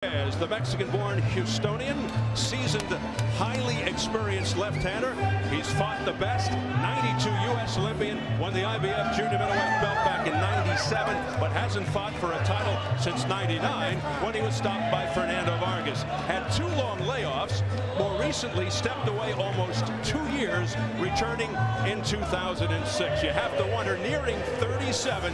As the Mexican-born Houstonian, seasoned, highly experienced left-hander. He's fought the best. 92 U.S. Olympian, won the IBF junior middleweight belt back in '97, but hasn't fought for a title since '99 when he was stopped by Fernando Vargas. Had 2 long layoffs. More recently, stepped away almost 2 years, returning in 2006. You have to wonder, nearing 37,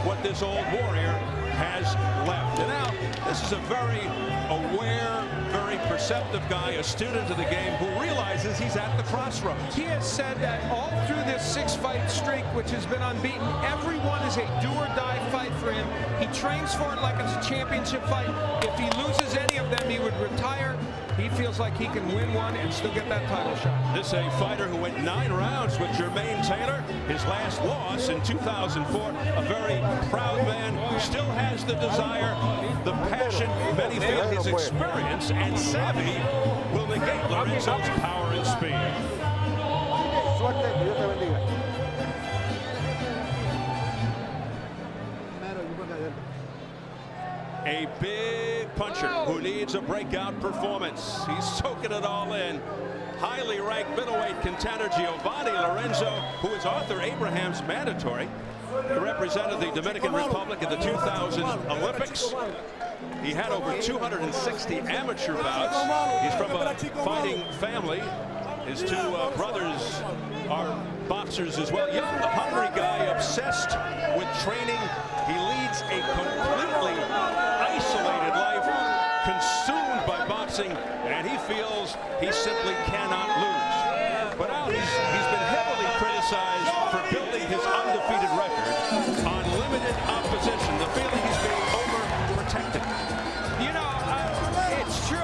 what this old warrior has left. And now, this is a very aware, very perceptive guy, a student of the game who realizes he's at the crossroads. He has said that all through this 6-fight streak, which has been unbeaten, everyone is a do-or-die fight for him. He trains for it like it's a championship fight. If he loses any of them, he would retire. He feels like he can win one and still get that title shot. This a fighter who went 9 rounds with Jermaine Taylor. His last loss in 2004. A very proud man who still has the desire, the passion. Many feel his experience and savvy will negate Lorenzo's power and speed. A big puncher who needs a breakout performance. He's soaking it all in. Highly ranked middleweight contender Giovanni Lorenzo, who is Arthur Abraham's mandatory. He represented the Dominican Republic at the 2000 Olympics. He had over 260 amateur bouts. He's from a fighting family. His 2 brothers are boxers as well. Young, hungry guy, obsessed with training. He leads a completely isolated life, consumed by boxing, and he feels he simply cannot lose. But now he's been heavily criticized for building his undefeated record on limited opposition. The feeling he's being overprotected. You know, it's true.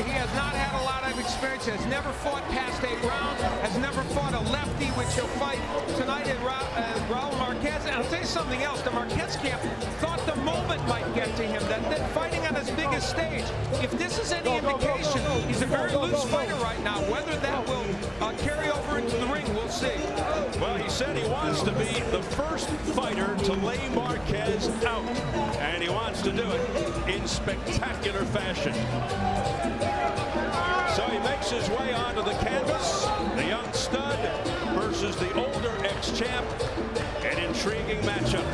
He has not had a lot of experience, has never fought past 8 rounds, has never fought a lefty, which he'll fight tonight at Raul Marquez. And I'll tell you something else, the Marquez camp thought the moment might get to him, that fighting on his biggest stage. If this is any indication, he's a very loose fighter right now. Whether that will carry over into the ring, we'll see. Well, he said he wants to be the first fighter to lay Marquez out, and he wants to do it in spectacular fashion. So he makes his way onto the canvas. The young stud versus the older ex-champ. An intriguing matchup.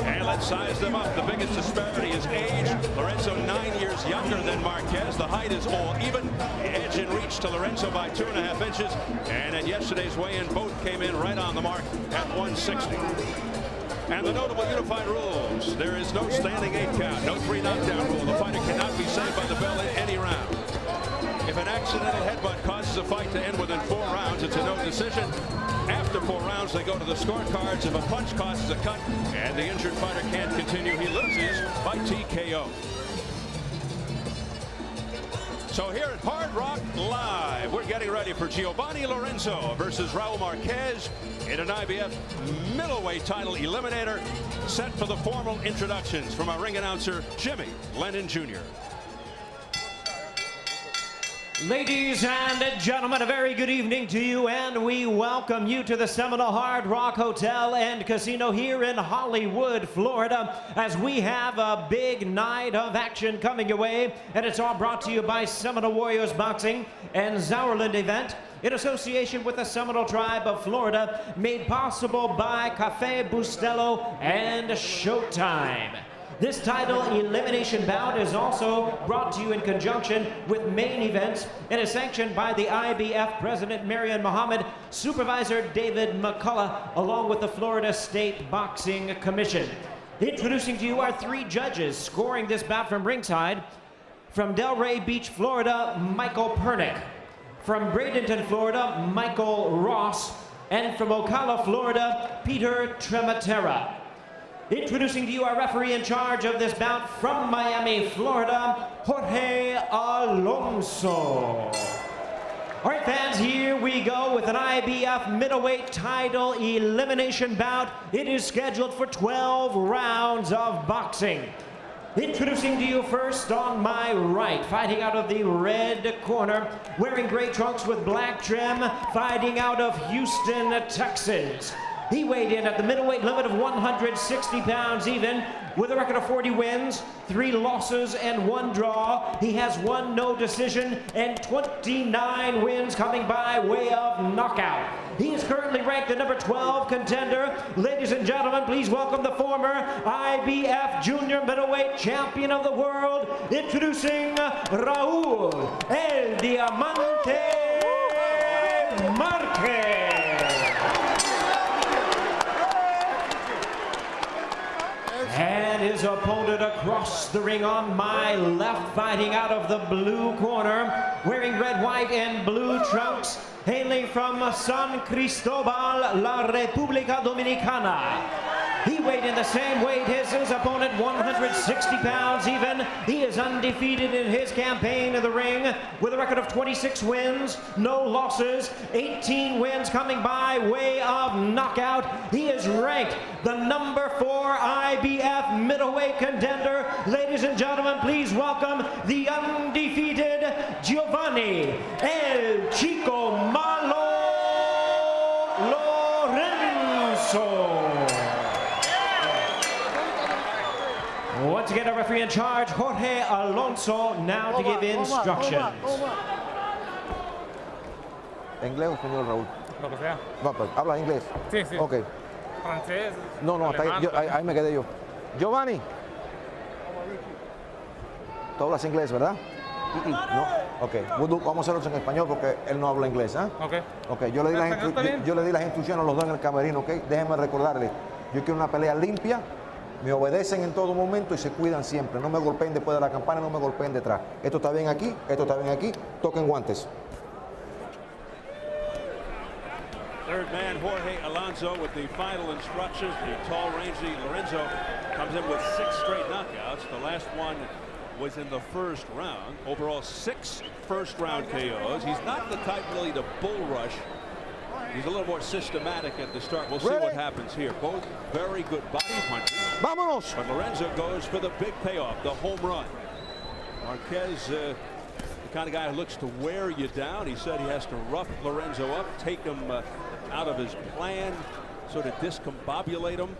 And let's size them up. The biggest disparity is age. Lorenzo 9 years younger than Marquez. The height is all even. The edge in reach to Lorenzo by 2.5 inches. And at yesterday's weigh-in, both came in right on the mark at 160. And the notable unified rules: there is no standing 8 count, no 3 knockdown rule. The fighter cannot be saved by the bell in any round. If an accidental headbutt causes a fight to end within 4 rounds, it's a no decision. After 4 rounds, they go to the scorecards. If a punch causes a cut and the injured fighter can't continue, he loses by TKO. So here at Hard Rock Live, we're getting ready for Giovanni Lorenzo versus Raul Marquez in an IBF middleweight title eliminator, set for the formal introductions from our ring announcer, Jimmy Lennon Jr. Ladies and gentlemen, a very good evening to you, and we welcome you to the Seminole Hard Rock Hotel and Casino here in Hollywood, Florida, as we have a big night of action coming your way, and it's all brought to you by Seminole Warriors Boxing and Zauerland Event in association with the Seminole Tribe of Florida, made possible by Cafe Bustelo and Showtime. This title elimination bout is also brought to you in conjunction with Main Events and is sanctioned by the IBF President Marion Muhammad, Supervisor David McCullough, along with the Florida State Boxing Commission. Introducing to you our 3 judges scoring this bout from ringside. From Delray Beach, Florida, Michael Pernick. From Bradenton, Florida, Michael Ross. And from Ocala, Florida, Peter Trematera. Introducing to you our referee in charge of this bout from Miami, Florida, Jorge Alonso. All right, fans, here we go with an IBF middleweight title elimination bout. It is scheduled for 12 rounds of boxing. Introducing to you first on my right, fighting out of the red corner, wearing gray trunks with black trim, fighting out of Houston, Texas. He weighed in at the middleweight limit of 160 pounds even, with a record of 40 wins, 3 losses, and 1 draw. He has 1 no decision and 29 wins coming by way of knockout. He is currently ranked the number 12 contender. Ladies and gentlemen, please welcome the former IBF Junior Middleweight Champion of the World, introducing Raul El Diamante Marquez. And his opponent across the ring on my left, fighting out of the blue corner, wearing red, white, and blue trunks, hailing from San Cristobal, La República Dominicana. He weighed in the same weight as his opponent, 160 pounds even. He is undefeated in his campaign in the ring with a record of 26 wins, no losses, 18 wins coming by way of knockout. He is ranked the number 4 IBF middleweight contender. Ladies and gentlemen, please welcome the undefeated Giovanni El Chico Malo Lorenzo. Once again, our referee in charge, Jorge Alonso, now to give instructions. ¿Inglés o español, Raúl? Lo que sea. No, pues, ¿hablas inglés? Sí, sí. Ok. Francés. No, hasta ahí, ahí me quedé yo. Giovanni. Tú hablas inglés, ¿verdad? No. Ok. Vamos a hacerlo en español porque él no habla inglés, ¿ah? Ok. Ok. Yo le di las instrucciones a los dos en el camerino, ¿ok? Déjenme recordarles. Yo quiero una pelea limpia. Me obedecen en todo momento y se cuidan siempre. No me golpeen después de la campana, no me golpeen detrás. Esto está bien aquí, esto está bien aquí. Toquen guantes. Third man, Jorge Alonso, with the final instructions. The tall, rangy Lorenzo comes in with 6 straight knockouts. The last one was in the first round. Overall, 6 first-round KOs. He's not the type really to bull rush. He's a little more systematic at the start. We'll see what happens here. Both very good body punches. ¡Vámonos! But Lorenzo goes for the big payoff, the home run. Marquez, the kind of guy who looks to wear you down. He said he has to rough Lorenzo up, take him out of his plan, sort of discombobulate him.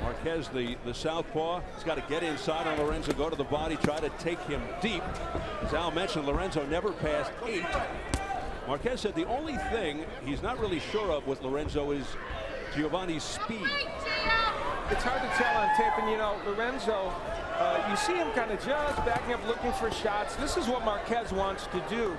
Marquez, the southpaw, has got to get inside on Lorenzo, go to the body, try to take him deep. As Al mentioned, Lorenzo never passed 8. Marquez said the only thing he's not really sure of with Lorenzo is Giovanni's speed. It's hard to tell on tape, and you know, Lorenzo, you see him kind of just backing up, looking for shots. This is what Marquez wants to do.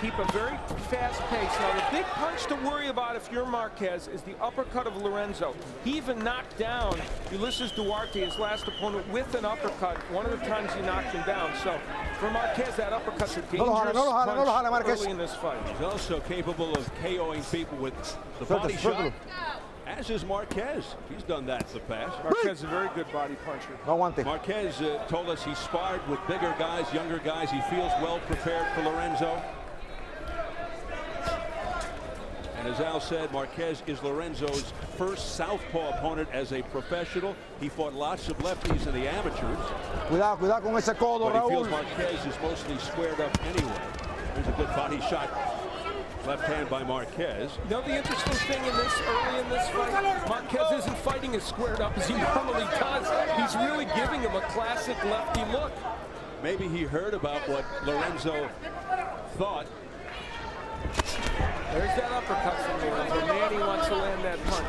Keep a very fast pace. Now, the big punch to worry about if you're Marquez is the uppercut of Lorenzo. He even knocked down Ulises Duarte, his last opponent, with an uppercut. One of the times he knocked him down. So, for Marquez, that uppercut's a dangerous punch early in this fight. He's also capable of KOing people with the body shot, as is Marquez. He's done that in the past. Marquez is a very good body puncher. Marquez told us he sparred with bigger guys, younger guys. He feels well prepared for Lorenzo. And as Al said, Marquez is Lorenzo's first southpaw opponent as a professional. He fought lots of lefties in the amateurs. Cuidado con ese codo, but he feels Raúl. Marquez is mostly squared up anyway. There's a good body shot. Left hand by Marquez. You know the interesting thing early in this fight, Marquez isn't fighting as squared up as he normally does. He's really giving him a classic lefty look. Maybe he heard about what Lorenzo thought. There's that uppercut from Lorenzo. Man, he wants to land that punch.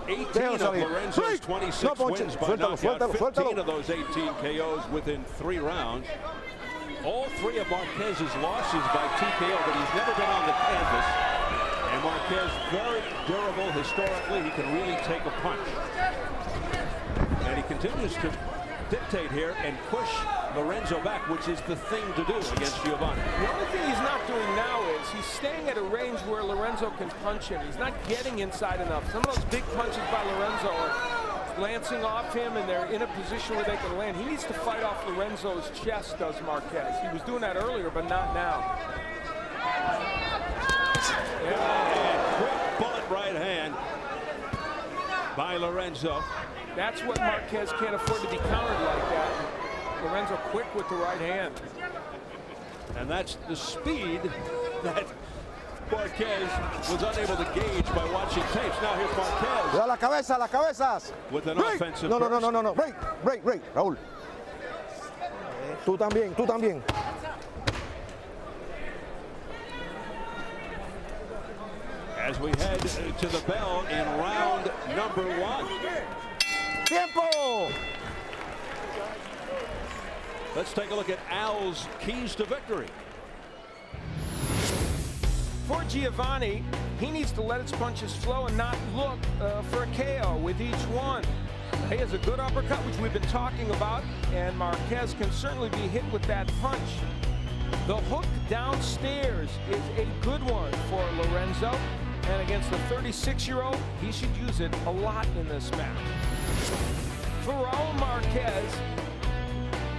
18 of Lorenzo's 26 wins by knockout. 15 of those 18 KOs within 3 rounds. All 3 of Marquez's losses by TKO, but he's never been on the canvas. And Marquez, very durable historically. He can really take a punch. And he continues to dictate here and push Lorenzo back, which is the thing to do against Giovanni. The only thing he's not doing now is he's staying at a range where Lorenzo can punch him. He's not getting inside enough. Some of those big punches by Lorenzo are lancing off him, and they're in a position where they can land. He needs to fight off Lorenzo's chest, does Marquez. He was doing that earlier, but not now. And quick bullet right hand by Lorenzo. That's what Marquez can't afford to be countered like that. Lorenzo quick with the right hand. And that's the speed that Marquez was unable to gauge by watching tapes. Now here's Marquez. Cuidado la cabeza, las cabezas. With an Break. offensive No. burst. Break. Raúl. Tú también. As we head to the bell in round number 1. Tiempo. Let's take a look at Al's keys to victory. For Giovanni, he needs to let his punches flow and not look for a KO with each one. He has a good uppercut, which we've been talking about, and Marquez can certainly be hit with that punch. The hook downstairs is a good one for Lorenzo, and against the 36-year-old, he should use it a lot in this match. For Raul Marquez,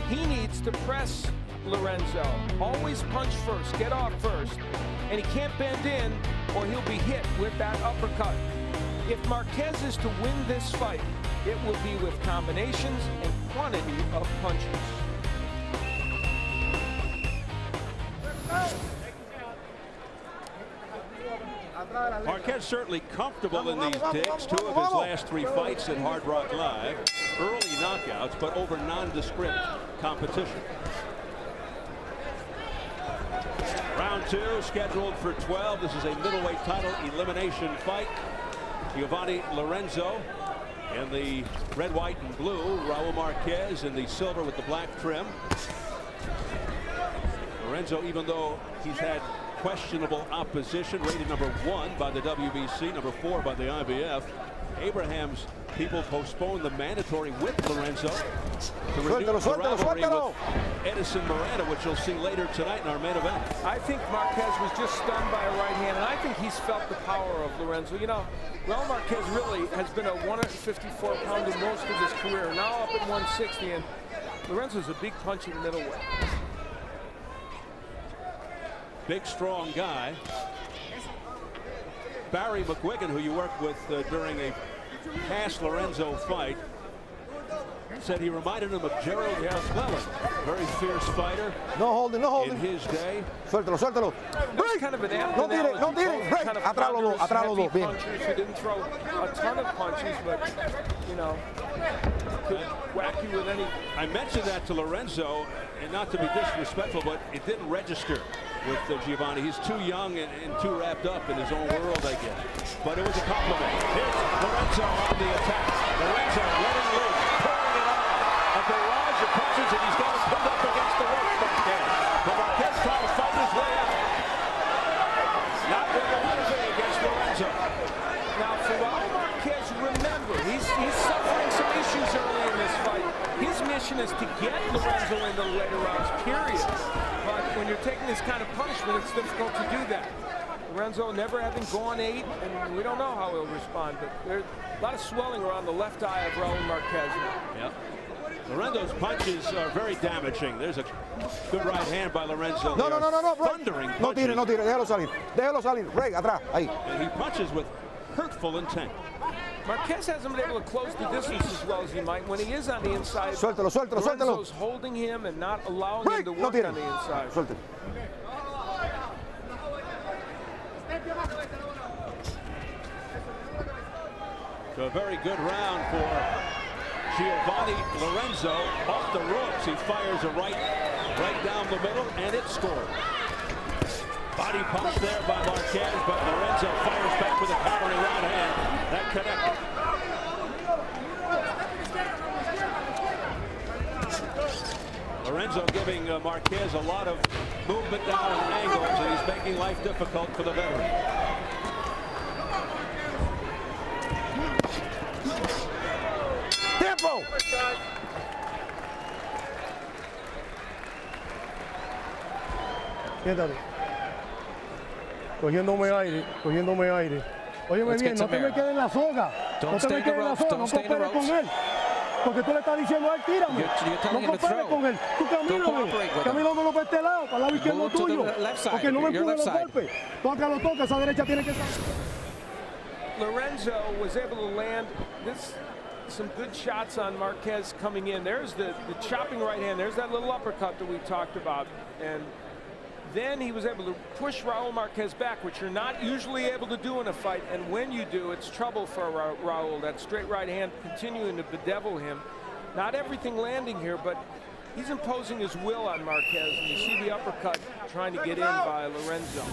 he needs to press Lorenzo. Always punch first, get off first, and he can't bend in or he'll be hit with that uppercut. If Marquez is to win this fight, it will be with combinations and quantity of punches. Marquez certainly comfortable in these digs. 2 of his last 3 fights at Hard Rock Live. Early knockouts, but over nondescript competition. Round 2 scheduled for 12. This is a middleweight title elimination fight. Giovanni Lorenzo in the red, white, and blue. Raul Marquez in the silver with the black trim. Lorenzo, even though he's had questionable opposition, rated number 1 by the WBC, number 4 by the IBF. Abraham's people postponed the mandatory with Lorenzo to renew the rivalry with Edison Miranda, which you'll see later tonight in our main event. I think Marquez was just stunned by a right hand, and I think he's felt the power of Lorenzo. You know, Raul Marquez really has been a 154-pounder most of his career, now up at 160, and Lorenzo's a big punching middleweight. Big, strong guy. Barry McGuigan, who you worked with during a past Lorenzo fight, said he reminded him of Gerald McClellan. Very fierce fighter. No holding. In his day. Suéltalo. That's kind of an apt analogy. No tire. Break. Kind of Atrás los dos. Bien. Punchers who didn't throw a ton of punches, but, you know, could whack you with any. I mentioned that to Lorenzo, and not to be disrespectful, but it didn't register with Giovanni. He's too young and too wrapped up in his own world, I guess. But it was a compliment. Here's Lorenzo on the attack. Lorenzo letting loose, pouring it on. A barrage of punches, and he's got him pinned up against the ropes, Marquez. But Marquez trying to fight his way out. Not with the winner against Lorenzo. Now, for Raul Marquez, remember, he's suffering some issues early in this fight. His mission is to get Lorenzo into the later rounds, period. But when you're taking this kind of punishment, it's difficult to do that. Lorenzo never having gone 8, and we don't know how he'll respond, but there's a lot of swelling around the left eye of Raul Marquez. Yep. Lorenzo's punches are very damaging. There's a good right hand by Lorenzo. No. Thundering No tire. Déjalo salir. Break, atrás. Ahí. And he punches with hurtful intent. Marquez hasn't been able to close the distance as well as he might. When he is on the inside, Suéltalo. Lorenzo's holding him and not allowing him to work on the inside. Suéltalo. So a very good round for Giovanni Lorenzo. Off the ropes, he fires a right down the middle, and it's scored. Body punch there by Marquez, but Lorenzo fires back with a powering right hand. That connected. Lorenzo giving Marquez a lot of movement down and angles, and he's making life difficult for the veteran. Tiempo. Siéntate. Cogiéndome aire. Óyeme bien, no te me quedes en la soga. No te me quedes en la soga, no cooperes con él. Porque tú le estás diciendo a él, tírame. No cooperes con él. Tú camíname por este lado, para el lado izquierdo tuyo. Porque no me empujes los golpes. Toca, esa derecha tiene que estar. Lorenzo was able to land some good shots on Marquez coming in. There's the chopping right hand. There's that little uppercut that we talked about. And then he was able to push Raul Marquez back, which you're not usually able to do in a fight. And when you do, it's trouble for Raul. That straight right hand continuing to bedevil him. Not everything landing here, but he's imposing his will on Marquez. And you see the uppercut trying to get in by Lorenzo.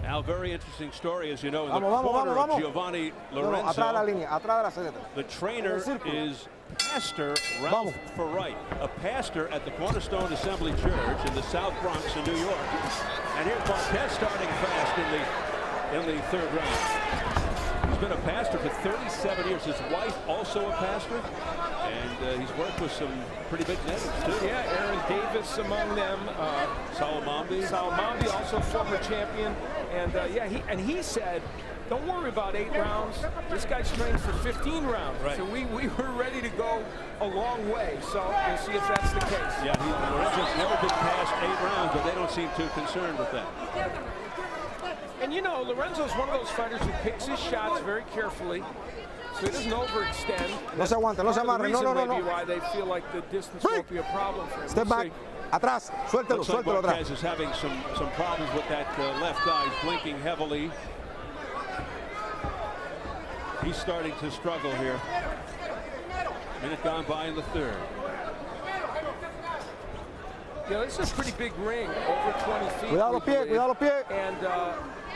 Now, very interesting story, as you know, in the corner of Giovanni Lorenzo. The trainer is Pastor Ralph Ferrite, a pastor at the Cornerstone Assembly Church in the South Bronx in New York. And here's Marquez starting fast in the third round. He's been a pastor for 37 years. His wife also a pastor, and he's worked with some pretty big names too. Yeah, Aaron Davis among them. Saul Mambi, also a former champion. And yeah, he said, don't worry about 8 rounds. This guy's trained for 15 rounds. Right. So we were ready to go a long way. So we'll see if that's the case. Yeah, Lorenzo's never been past 8 rounds, but they don't seem too concerned with that. And you know, Lorenzo's one of those fighters who picks his shots very carefully, so he doesn't overextend. No se aguante, no se amarre, no. Maybe why they feel like the distance won't be a problem for him. Step back, atrás, suéltelo, Looks like suéltelo Marquez atrás. is having some problems with that left eye. He's blinking heavily. He's starting to struggle here. Minute gone by in the third. Yeah, this is a pretty big ring, over 20 feet. Cuidado los pies, And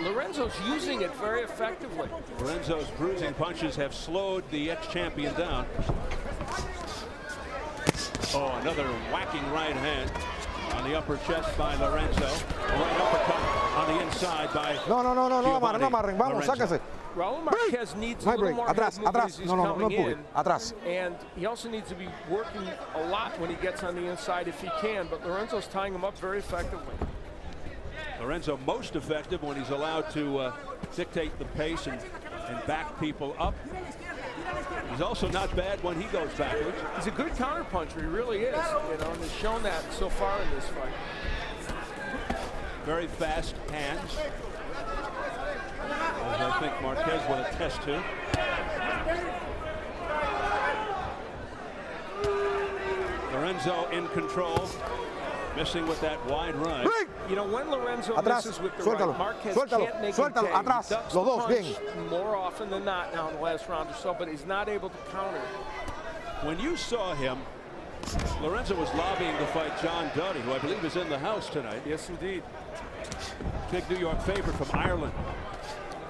Lorenzo's using it very effectively. Lorenzo's bruising punches have slowed the ex-champion down. Oh, another whacking right hand on the upper chest by Lorenzo. A right uppercut on the inside by No amarren, vamos, sáquese. Raul Marquez needs a little more head movement as he's coming in. Atrás. And he also needs to be working a lot when he gets on the inside if he can, but Lorenzo's tying him up very effectively. Lorenzo most effective when he's allowed to dictate the pace and back people up. He's also not bad when he goes backwards. He's a good counterpuncher, he really is. You know, and has shown that so far in this fight. Very fast hands, as I think Marquez will attest to. Lorenzo in control, missing with that wide right. You know, when Lorenzo Atrás, misses with the suéltalo, right, Marquez suéltalo, can't make suéltalo, him pay. atrás, He ducks los dos, the bien. punch more often than not now in the last round or so, but he's not able to counter. When you saw him, Lorenzo was lobbying to fight John Duddy, who I believe is in the house tonight. Yes, indeed. Big New York favorite from Ireland.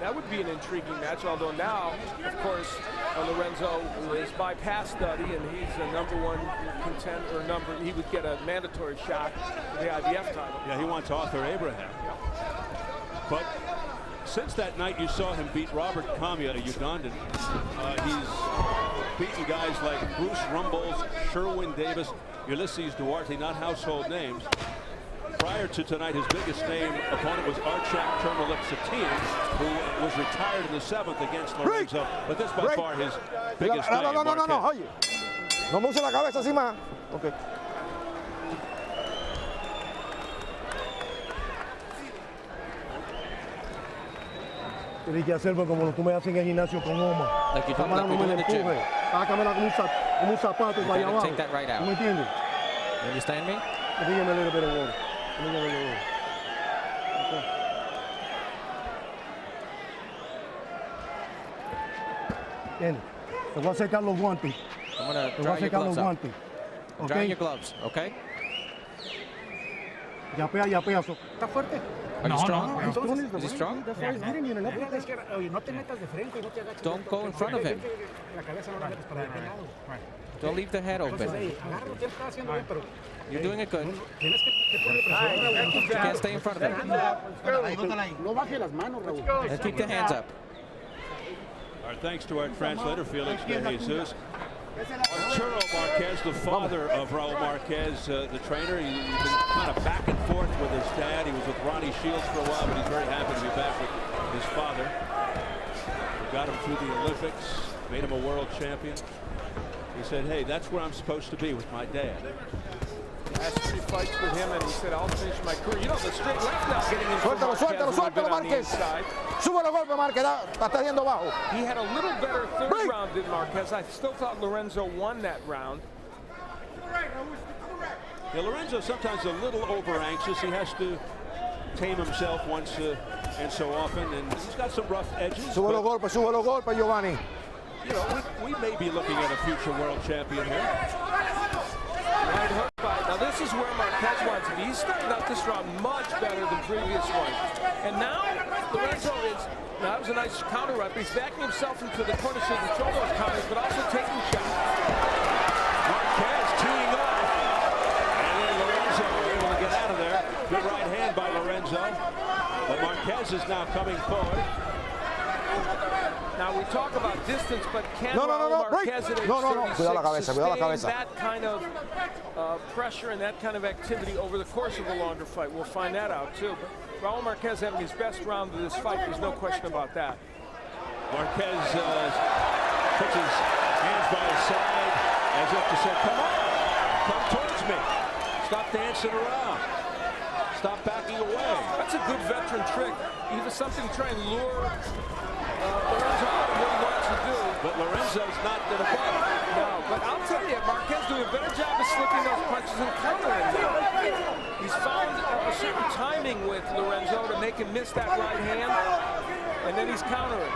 That would be an intriguing match, although now, of course, Lorenzo is bypassed Duddy, and he's a #1 contender, he would get a mandatory shot for the IBF title. Yeah, he wants Arthur Abraham. But since that night you saw him beat Robert Kamya, a Ugandan, he's beaten guys like Bruce Rumbles, Sherwin Davis, Ulysses Duarte, not household names. Prior to tonight, his biggest name opponent was Archak Termelipsatian, who was retired in the 7th against Lorenzo. But this by far his biggest name. No, oye. No me use la cabeza así más. Okay. Tienes que hacerlo como tú me haces en el gimnasio con Oma. Like you do, Cámara, no me la empuje. Sácamela como un zapato para allá abajo. Take that right out. ¿Tú me entiendes? You understand me? Dígame a little bit of water. Bien. Te voy a secar los guantes. I'm going to Te voy dry a your secar gloves los up. guantes. Dry Okay. your gloves, okay? Yapea. ¿Está fuerte? Are you strong? Is he strong? Don't go in front of him. Don't leave the head open. You're doing it good. You can't stay in front of him. And keep the hands up. Our thanks to our translator, Felix de Jesus. Arturo Marquez, the father of Raul Marquez, the trainer. He's been kind of back and forth with his dad. He was with Ronnie Shields for a while, but he's very happy to be back with his father. We got him through the Olympics, made him a world champion. He said, hey, that's where I'm supposed to be with my dad. Last 3 fights with him, and he said, I'll finish my career. You know, the straight left now getting in for Suéltalo, Marquez. Sube los golpes, Marquez. Está yendo bajo. He had a little better third round than Marquez. I still thought Lorenzo won that round. Yeah, Lorenzo sometimes a little over anxious. He has to tame himself once and so often, and he's got some rough edges. Sube los golpes, Giovanni. You know, we may be looking at a future world champion here. Right hook by. Now this is where Marquez wants to be. He's starting out this round much better than previous ones. And now Lorenzo is, that was a nice counter right, but he's backing himself into the corner so he can throw those counters, but also taking shots. Marquez teeing off. And then Lorenzo able to get out of there. Good right hand by Lorenzo. But Marquez is now coming forward. Now we talk about distance, but can Raul Marquez at age 36 sustain that kind of pressure and that kind of activity over the course of a longer fight? We'll find that out too. But Raul Marquez having his best round of this fight, there's no question about that. Marquez puts his hands by his side as if to say, come on, come towards me. Stop dancing around. Stop backing away. That's a good veteran trick. Even something to try and lure Lorenzo out of what he wants to do. But Lorenzo's not going to fight. No, but I'll tell you, Marquez doing a better job of slipping those punches and countering them. He's found a certain timing with Lorenzo to make him miss that right hand, and then he's countering.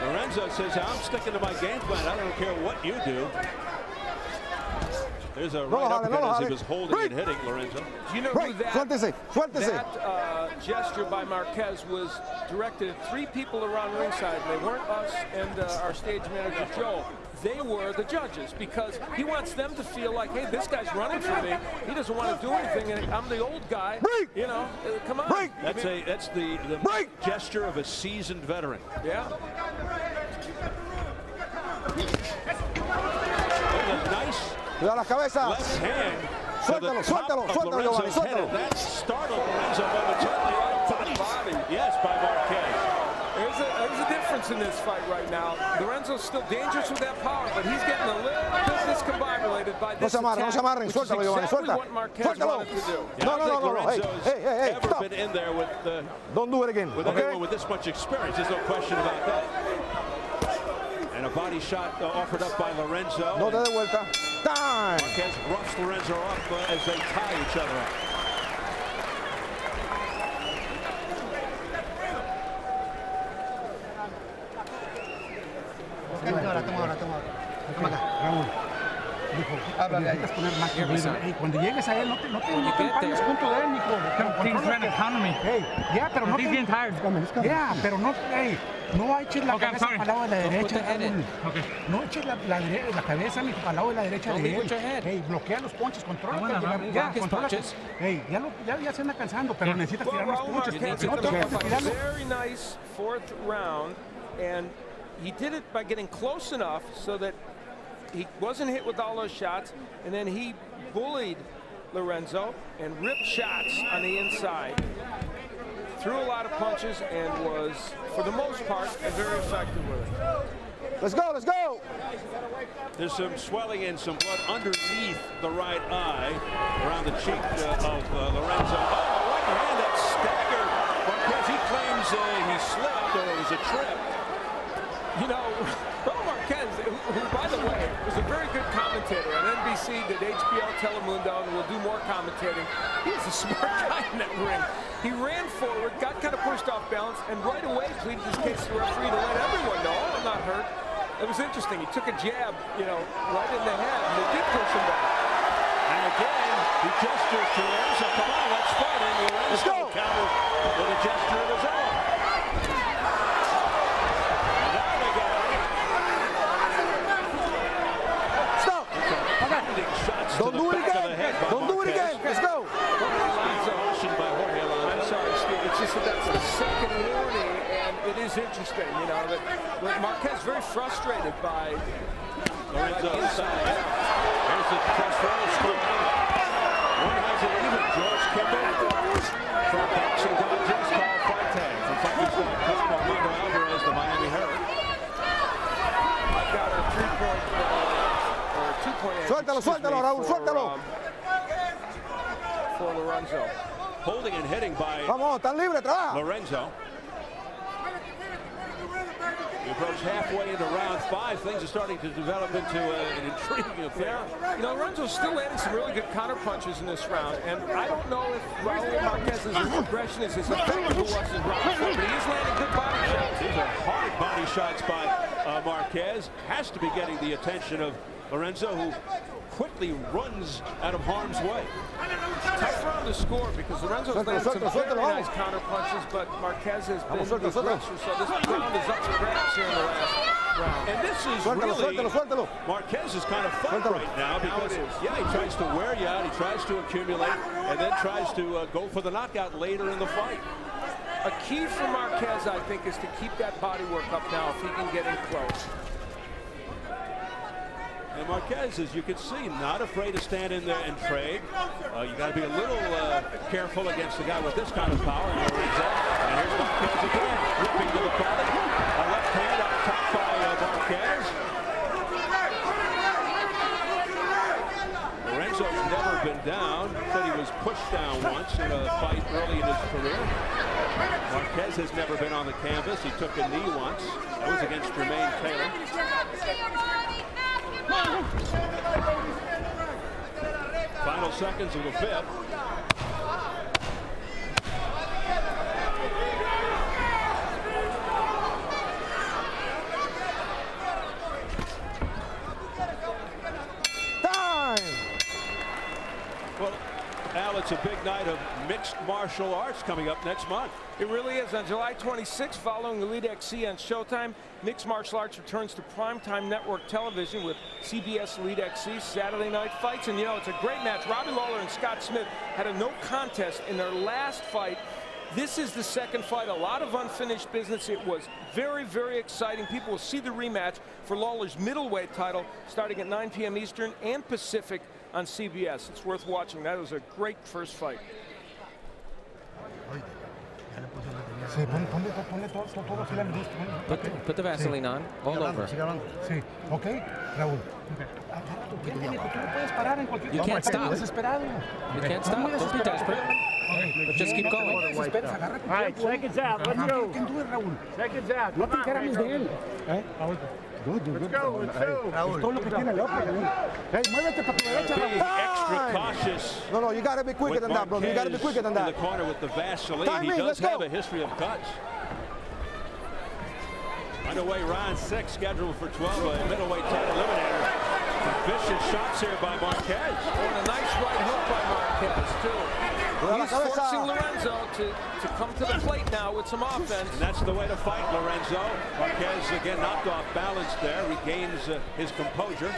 Lorenzo says, I'm sticking to my game plan. I don't care what you do. There's a right uppercut as he was holding and hitting Lorenzo. Do you know who that gesture by Marquez was directed at 3 people around ringside? They weren't us and our stage manager, Joe. They were the judges, because he wants them to feel like, hey, this guy's running for me. He doesn't want to do anything, and I'm the old guy. You know, come on. That's the gesture of a seasoned veteran. Yeah. Nice. Cuidado la cabeza. Left hand. Suéltalo, Giovanni, suéltalo. That startled Lorenzo momentarily. Body. Yes, by Marquez. There's a difference in this fight right now. Lorenzo's still dangerous with that power, but he's getting a little bit discombobulated by this attack, no se amarren, which is exactly what Marquez wanted to do. Yeah, no. Lorenzo's Hey, ever stop. been in there with Don't do it again. With anyone with this much experience. There's no question about that. And a body shot offered up by Lorenzo. No te de vuelta. Time. Marquez roughs Lorenzo up as they tie each other up. Raúl, dijo, necesitas poner más que cuando llegues a él, no te empañes junto de él, Nico. Pero no pero no eches la cabeza para el lado de la derecha. No eches la cabeza ni para el lado de la derecha de él. Bloquea los ponches, controla. Ya se anda cansando, pero necesitas tirar más ponches. Very nice 4th round, and he did it by getting close enough so that he wasn't hit with all those shots, and then he bullied Lorenzo and ripped shots on the inside. Threw a lot of punches and was, for the most part, very effective with it. Let's go. There's some swelling and some blood underneath the right eye, around the cheek of Lorenzo. Oh, right hand that staggered Marquez. He claims he slipped or it was a trip. You know, Raul Marquez, who, by the way, was a very good commentator on NBC, did HBO, Telemundo, and will do more commentating. He's a smart guy in that ring. He ran forward, got kind of pushed off balance, and right away pleaded his case to the referee to let everyone know, oh, I'm not hurt. It was interesting. He took a jab, right in the head, and they did push him back. And again, he gestures to Lorenzo, come on, let's fight. And Lorenzo countered with a gesture of his own. Don't do it again. Let's go. I'm sorry, Steve. It's just that's the second warning, and it is interesting, that Marquez very frustrated by Lorenzo inside. There's the press roll. One has it even. George Kimball from Boxing Dodgers called fight tag. For Fighters.com, Armando Alvarez, the Miami Herald. I've got a 2-point. Suéltalo, Raúl, suéltalo. For Lorenzo. Holding and hitting by Vamos, están libres, trabaja. Lorenzo. We approach halfway into round 5. Things are starting to develop into an intriguing affair. Yeah. You know, Lorenzo's still landing some really good counter punches in this round, and I don't know if Raul Marquez's progression is as effective as it was in round 4, but he is landing good body shots. These are hard body shots by Marquez. Has to be getting the attention of Lorenzo, who quickly runs out of harm's way. Tough round to score because Lorenzo's landed some very nice counter punches, but Marquez has been the aggressor, so this round is up for grabs here in the last round. And this is really Marquez's kind of fight right now because, yeah, he tries to wear you out, he tries to accumulate, and then tries to go for the knockout later in the fight. A key for Marquez, I think, is to keep that body work up now if he can get in close. And Marquez, as you can see, not afraid to stand in there and trade. You got to be a little careful against a guy with this kind of power. And here's Marquez again, ripping to the body. A left hand up top by Marquez. Lorenzo's never been down. Said he was pushed down once in a fight early in his career. Marquez has never been on the canvas. He took a knee once. That was against Jermaine Taylor. Final seconds of the 5th. Time! Well, Al, it's a big night of mixed martial arts coming up next month. It really is. On July 26th, following Elite XC on Showtime, mixed martial arts returns to primetime network television with CBS Elite XC Saturday Night Fights. And, you know, it's a great match. Robbie Lawler and Scott Smith had a no contest in their last fight. This is the second fight. A lot of unfinished business. It was very, very exciting. People will see the rematch for Lawler's middleweight title starting at 9 p.m. Eastern and Pacific on CBS. It's worth watching. That was a great first fight. Put the Vaseline on, all over. Sí, ok, Raúl. You can't stop. You can't stop. Don't be desperate. But just keep going. All right, seconds out. Let's go. Seconds out. No te queramos de él. Let's go. Hey, muévete para tu derecha, Being Raúl. extra cautious. No, you got to be quicker than that, bro. You got to be quicker than that. In the corner with the Vaseline. Timing, He does let's have go. a history of cuts. Underway, round 6, scheduled for 12. A middleweight title eliminator. Vicious shots here by Marquez. And a nice right hook by Marquez, too. He's forcing Lorenzo to come to the plate now with some offense. And that's the way to fight Lorenzo. Marquez again knocked off balance there, regains his composure.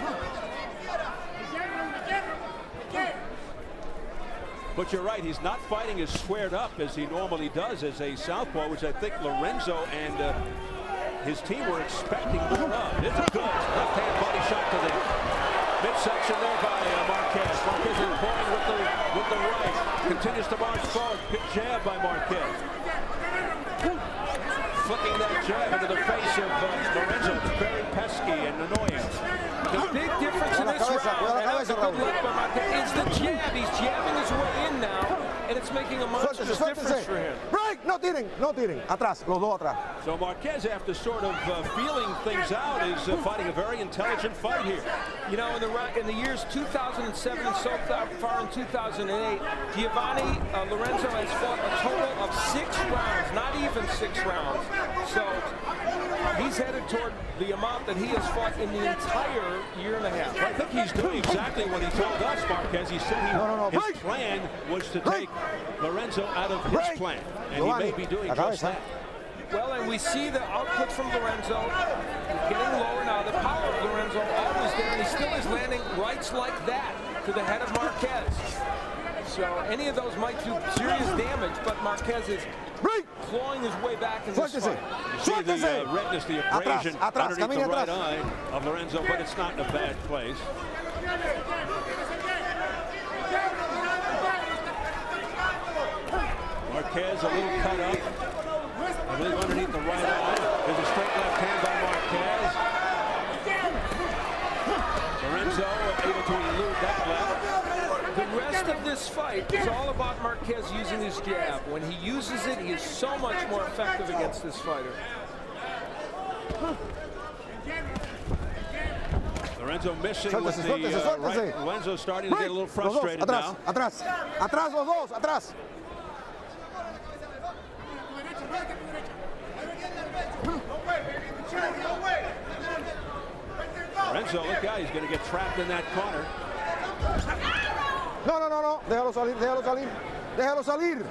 But you're right, he's not fighting as squared up as he normally does as a southpaw, which I think Lorenzo and his team were expecting more of. It's a good left-hand body shot to the midsection there by Marquez. Marquez is pulling with the right. Continues to march forward. Good jab by Marquez. Flicking that jab into the face of Lorenzo. It's very pesky and annoying. The big difference in this round, and that's a good look by Marquez, is the jab. He's jabbing his way in now, and it's making a monstrous difference for him. Break! No tiren. Atrás, los dos atrás. So Marquez, after sort of feeling things out, is fighting a very intelligent fight here. You know, in the years 2007 and so far in 2008, Giovanni Lorenzo has fought a total of 6 rounds, not even 6 rounds. So he's headed toward the amount that he has fought in the entire year and a half. I think he's doing exactly what he told us, Marquez. He said his plan was to take Lorenzo out of his plan, and he may be doing just that. Well, and we see the output from Lorenzo getting lower now. The power of Lorenzo always there, and he still is landing rights like that to the head of Marquez. So any of those might do serious damage, but Marquez is clawing his way back in this fight. You see the redness, the abrasion underneath the right eye of Lorenzo, but it's not in a bad place. Marquez a little cut up. I believe underneath the right eye. There's a straight left hand by Marquez. Lorenzo able to elude that left. The rest of this fight is all about Marquez using his jab. When he uses it, he is so much more effective against this fighter. Lorenzo missing with the suéltese. right. Lorenzo starting to get a little frustrated now. Atrás, atrás los dos, atrás. Lorenzo, look out, he's going to get trapped in that corner. No. Déjalo salir.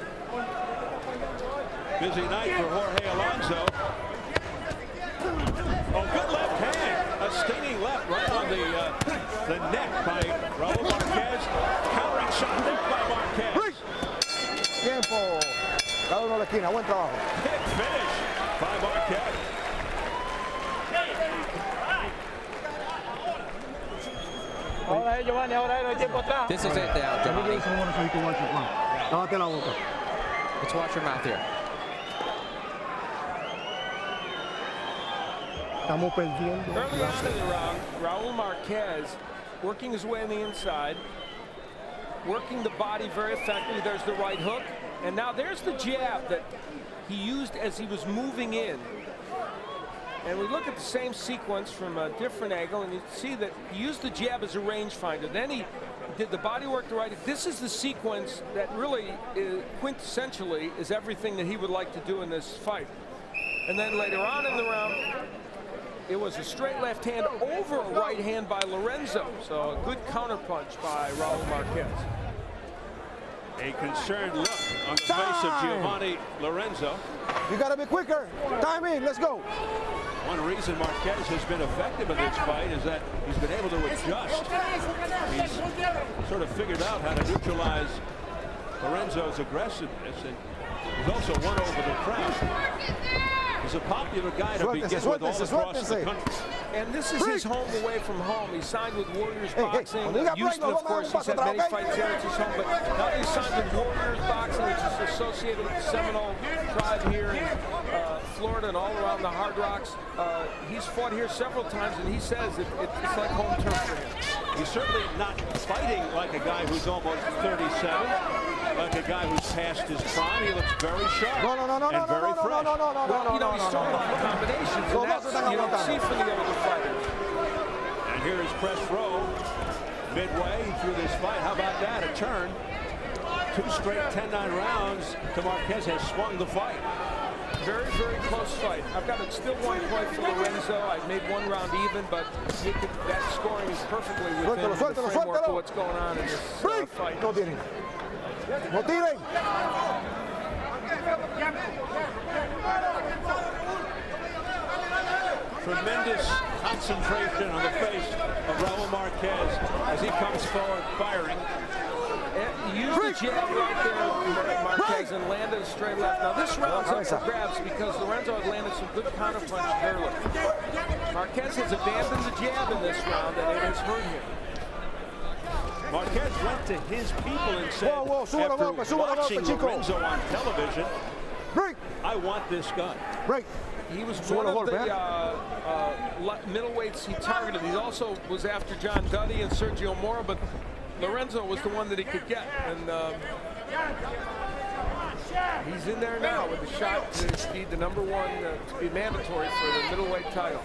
Busy night for Jorge Alonso. Oh, good left hand. A stinging left right on the neck by Raul Marquez. Countering shot by Marquez. Tiempo. Cada uno a la esquina. Buen trabajo. Hit finish by Marquez. This is it now, Giovanni. Lávate la boca. Let's watch your mouth here. Estamos perdiendo. Early on in the round, Raul Marquez working his way on the inside, working the body very effectively. There's the right hook, and now there's the jab that he used as he was moving in. And we look at the same sequence from a different angle, and you see that he used the jab as a rangefinder. Then he did the body work to right. This is the sequence that really, quintessentially, is everything that he would like to do in this fight. And then later on in the round, it was a straight left hand over a right hand by Lorenzo. So a good counterpunch by Raul Marquez. A concerned look on the face of Giovanni Lorenzo. You got to be quicker. Time in. Let's go. One reason Marquez has been effective in this fight is that he's been able to adjust. He's sort of figured out how to neutralize Lorenzo's aggressiveness, and he's also won over the crowd. He's a popular guy to begin with all across the country. And this is his home away from home. He signed with Warriors Boxing. Houston, of course, he's had many fights there. It's his home, but now he's signed with Warriors Boxing, which is associated with the Seminole tribe here in Florida and all around the Hard Rocks. He's fought here several times, and he says it's like home turf for him. He's certainly not fighting like a guy who's almost 37, like a guy who's past his prime. He looks very sharp and very fresh. You know, he's throwing a lot of combinations, and that's you don't see from the older fighters. And here is press row midway through this fight. How about that? A turn. 2 straight 10-9 rounds to Marquez has swung the fight. Very, very close fight. I've got still 1 point for Lorenzo. I've made 1 round even, but that scoring is perfectly within the framework of what's going on in this fight. No tiren. No tiren. Tremendous concentration on the face of Raul Marquez as he comes forward firing. He used the jab right there, Marquez, and landed a straight left. Now this round's up for grabs because Lorenzo had landed some good counterpunches early. Marquez has abandoned the jab in this round, and it has hurt him. Marquez went to his people and said, after watching Lorenzo on television, I want this guy. He was one of the middleweights he targeted. He also was after John Duddy and Sergio Mora, but Lorenzo was the one that he could get. And he's in there now with the shot to be the #1, to be mandatory for the middleweight title.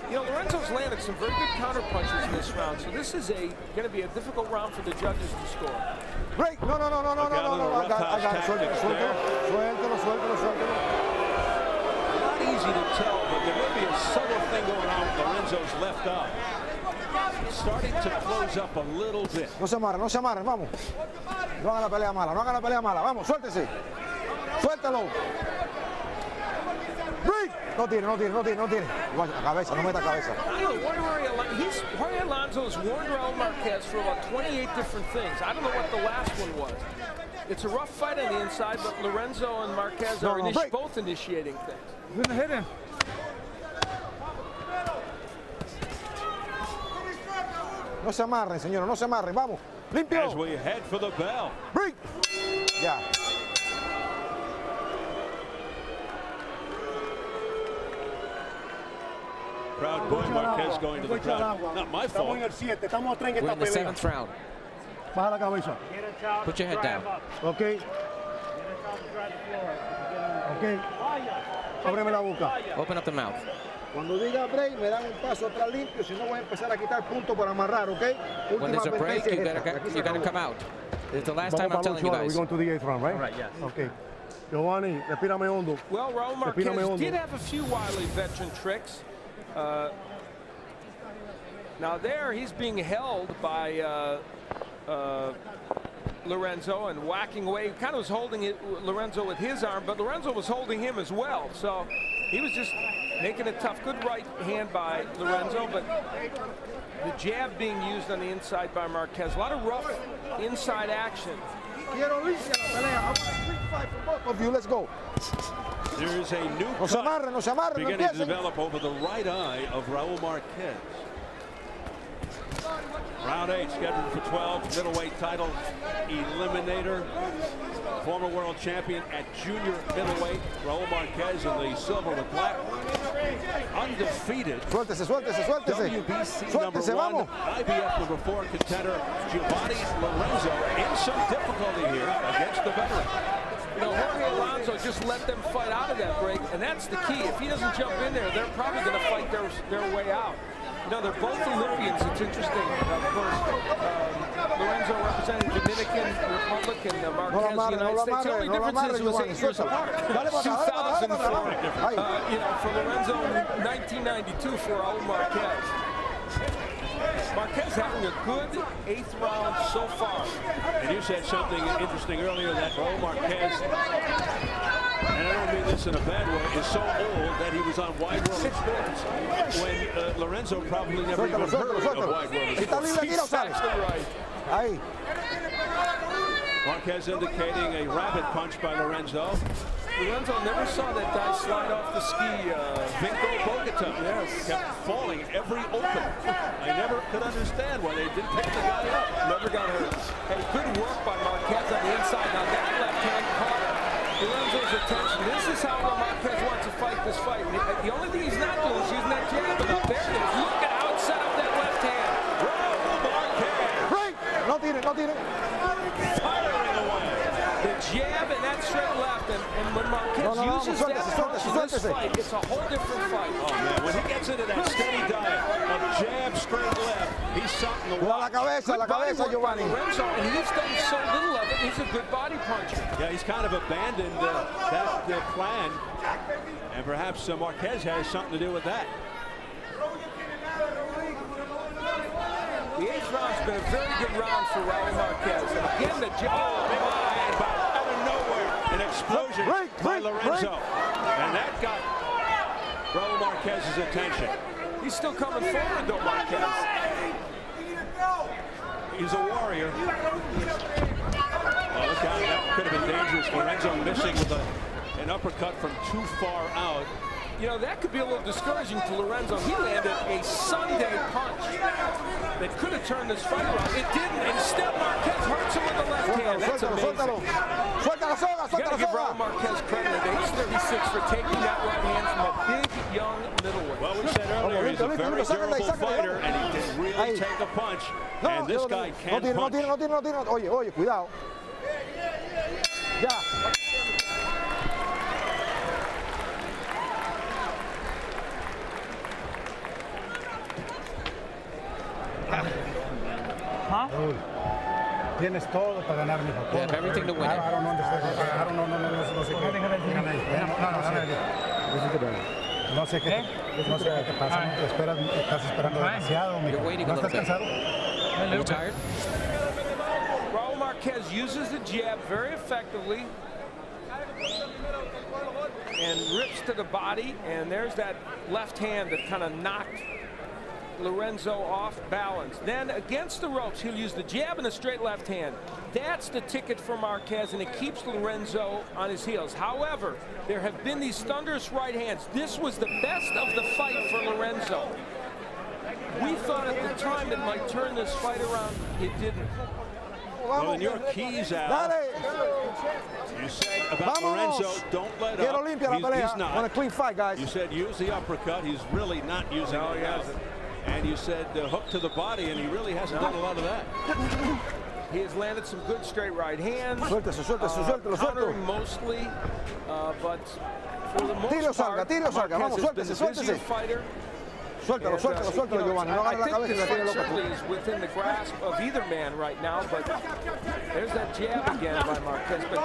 You know, Lorenzo's landed some very good counterpunches in this round, so this is going to be a difficult round for the judges to score. No. I got it. Suéltalo. Not easy to tell, but there may be a subtle thing going on with Lorenzo's left eye. It's starting to close up a little bit. No se amarren, vamos. No hagan la pelea mala, vamos, suéltese. Suéltalo. No tire. Igual, la cabeza, no meta cabeza. Jorge Alonso has warned Raul Marquez for about 28 different things. I don't know what the last one was. It's a rough fight on the inside, but Lorenzo and Marquez are both initiating things. You're gonna hit him. No se amarren, señores, no se amarren, vamos. Limpio. As we head for the bell. Ya. Proud boy Marquez going to the crowd. Not my fault. We're in the 7th round. Baja la cabeza. Put your head down. Okay. Ábreme la boca. Open up the mouth. Cuando diga break, me dan un paso atrás limpio, si no voy a empezar a quitar puntos para amarrar, ¿ok? When there's a break, you gotta come out. It's the last time I'm telling you guys. We're going to the 8th round, right? Right, yes. Okay. Giovanni, respírame hondo. Well, Raul Marquez did have a few wily veteran tricks. Now there, he's being held by Lorenzo and whacking away. He kind of was holding Lorenzo with his arm, but Lorenzo was holding him as well. So he was just making it tough. Good right hand by Lorenzo, but the jab being used on the inside by Marquez. A lot of rough inside action. Let's go. There's a new cut beginning to develop over the right eye of Raul Marquez. Round 8 scheduled for 12, middleweight title eliminator. Former world champion at junior middleweight, Raul Marquez in the silver with black. Undefeated. Suéltese. WBC number 1, IBF number 4 contender Giovanni Lorenzo in some difficulty here against the veteran. You know, Jorge Alonso just let them fight out of that break, and that's the key. If he doesn't jump in there, they're probably going to fight their way out. You know, they're both Olympians. It's interesting. Of course, Lorenzo representing Dominican Republic and Marquez, the United States. The only difference is it was 8 years apart. 2004, you know, for Lorenzo, 1992 for Raul Marquez. Marquez having a good 8th round so far. And you said something interesting earlier that Raul Marquez, and I don't mean this in a bad way, is so old that he was on Wide World Sports when Lorenzo probably never even heard of Wide World Sports. He's actually right. Marquez indicating a rabbit punch by Lorenzo. Lorenzo never saw that guy slide off the ski. Vinco Bogota, yes, kept falling every open. I never could understand why they didn't pick the guy up. Never got hurt. Hey, good work by Marquez on the inside. Now that left hand caught Lorenzo's attention. This is how Marquez wants to fight this fight. The only thing he's not doing is using that jab. But up there it is. Look at how it set up that left hand. Raul Marquez. Break. No tire. Firing away. The jab and that straight left. And when Marquez uses that punch in this fight, it's a whole different fight. Oh, man. When he gets into that steady diet of jab, straight left, he's something to watch. La cabeza, Giovanni. Lorenzo, and he's done so little of it. He's a good body puncher. Yeah, he's kind of abandoned that plan, and perhaps Marquez has something to do with that. The 8th round's been a very good round for Raul Marquez. And again, the jab, out of nowhere, an explosion by Lorenzo, and that got Raul Marquez's attention. He's still coming forward, though, Marquez. He's a warrior. Oh, look out, that could have been dangerous. Lorenzo missing with an uppercut from too far out. You know, that could be a little discouraging to Lorenzo. He landed a Sunday punch that could have turned this fight around. It didn't. Instead, Marquez hurts him with the left hand. That's amazing. You got to give Raul Marquez credit at age 36 for taking that right hand from a big, young middleweight. Well, we said earlier, he's a very durable fighter, and he can really take a punch. And this guy can't punch. No. Oye, cuidado. Ya. Huh? Tienes todo para ganar, mijo. You have everything to win it. I don't understand. I don't know. No sé qué. No sé qué te pasa. Estás esperando demasiado, mijo. You're waiting ¿No a little estás bit. cansado? Are you tired? Raul Marquez uses the jab very effectively and rips to the body, and there's that left hand that kind of knocked Lorenzo off balance. Then against the ropes, he'll use the jab and the straight left hand. That's the ticket for Marquez, and it keeps Lorenzo on his heels. However, there have been these thunderous right hands. This was the best of the fight for Lorenzo. We thought at the time it might turn this fight around. It didn't. Well, in your keys, Al, you said about Lorenzo, don't let up. He's not. On a clean fight, guys. You said use the uppercut. He's really not using it. he hasn't. And you said hook to the body, and he really hasn't done a lot of that. He has landed some good straight right hands. Suéltese. Countering mostly, but for the most Tiro part, salga, vamos, Marquez has been a busier fighter. Suéltalo, suéltalo, Giovanni. No agarre la cabeza y la tire I think this loca. fight certainly is within the grasp of either man right now, but there's that jab again by Marquez. But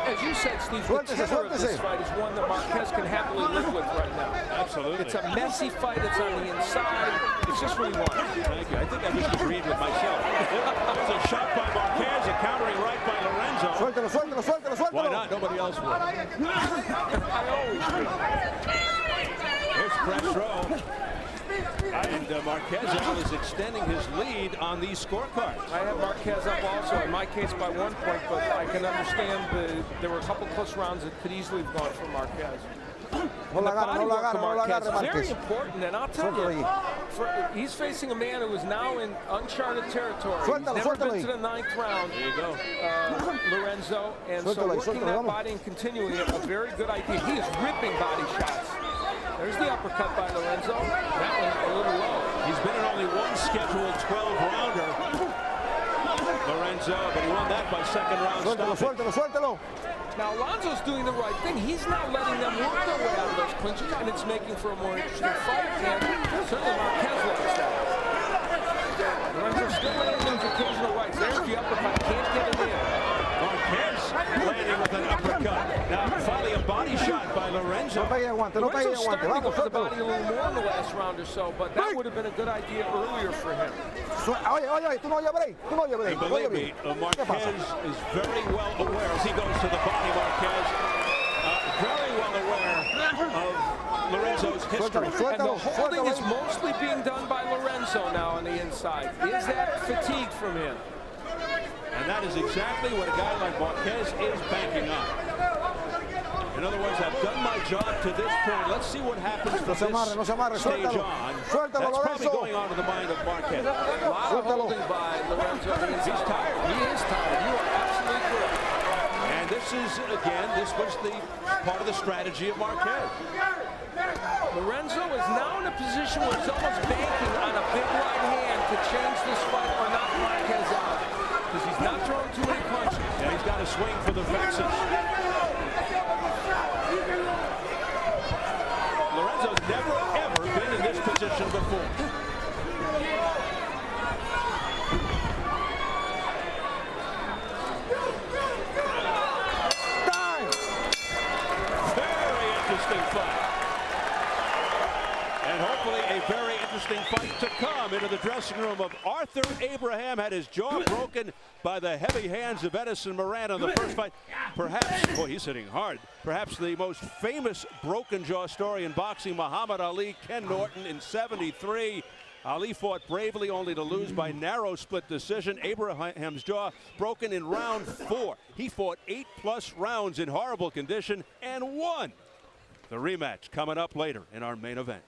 as you said, Steve, the tenor of this fight is one that Marquez can happily live with right now. Absolutely. It's a messy fight. It's on the inside. It's just what he wants. Thank you. I think I just agreed with myself. There's a shot by Marquez, a countering right by Lorenzo. Suéltalo, suéltalo, suéltalo, suéltalo. Why not? Nobody else would. I always do. Here's press row. And Marquez now is extending his lead on these scorecards. I have Marquez up also, in my case by 1 point, but I can understand there were a couple close rounds that could easily have gone for Marquez. No la agarre, Very Marquez. important, and I'll tell you, he's facing a man who is now in uncharted territory. Suéltalo, He's never suéltalo been to the 9th round. There you go. Lorenzo, and so Suéltalo, working suéltalo, that vamos. body and continuing it, a very good idea. He is ripping body shots. There's the uppercut by Lorenzo. That one a little low. He's been in only one scheduled 12-rounder. Lorenzo, but he won that by second round. Suéltalo, suéltalo, suéltalo. Now, Alonso's doing the right thing. He's not letting them work their way out of those clinches, and it's making for a more interesting fight. And certainly Marquez likes that. Lorenzo still landing those occasional rights. There's the uppercut. Can't get it in. Marquez landing with an uppercut. Now, finally a body shot by Lorenzo. No pegue aguante, no pegue Lorenzo's aguante. starting to go Vamos, for the suéltalo. body a little more in the last round or so, but that would have been a good idea earlier for him. Oye, tú no oyes break, tú no oyes break. And believe me, Marquez is very well aware as he goes to the body. Marquez very well aware of Lorenzo's history. And the holding is mostly being done by Lorenzo now on the inside. Is that fatigue from him? And that is exactly what a guy like Marquez is banking on. In other words, I've done my job to this point. Let's see what happens from No se amarre, this stage suéltalo. on. Suéltalo, That's probably Lorenzo. going on to the mind of Marquez. A lot of holding by Lorenzo on the inside. He's tired. He is tired. You are absolutely correct. And this is, again, this was the part of the strategy of Marquez. Lorenzo is now in a position where he's almost banking on a big right hand to change this fight or knock Marquez out. Because he's not throwing too many punches. And he's got to swing for the fences. Lorenzo's never, ever been in this position before. Very interesting fight. And hopefully a very interesting fight to come. Into the dressing room of Arthur Abraham, had his jaw broken by the heavy hands of Edison Moran in the first fight. Perhaps, boy, he's hitting hard. Perhaps the most famous broken jaw story in boxing, Muhammad Ali, Ken Norton in '73. Ali fought bravely only to lose by narrow split decision. Abraham's jaw broken in round 4. He fought 8+ rounds in horrible condition and won. The rematch coming up later in our main event.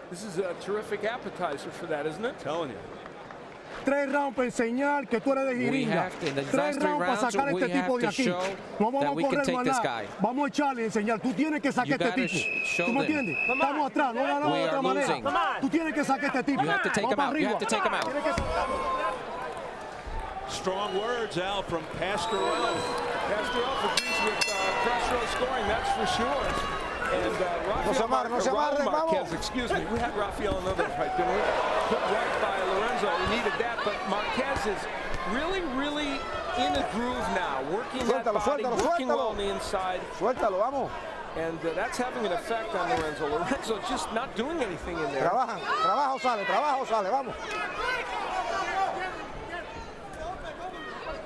This is a terrific appetizer for that, isn't it? Telling you. 3 rounds para enseñar que tú eres de jeringa. 3 rounds para sacar a este tipo de aquí. No vamos a correr más nada. Vamos a echarle y enseñar. Tú tienes que sacar a este tipo. ¿Tú me entiendes? Estamos atrás, no ganamos de otra manera. Tú tienes que sacar a este tipo. You have to take him out. You have to take him out. Strong words, Al, from Pastorell. Pastorell agrees with Castro scoring, that's for sure. And Raul Marquez, excuse me, we had Rafael in another fight, didn't we? Put right by Lorenzo, we needed that, but Marquez is really, really in a groove now, working that body, working well on the inside. Suéltalo, vamos. And that's having an effect on Lorenzo. Lorenzo just not doing anything in there. Trabajo sale, vamos.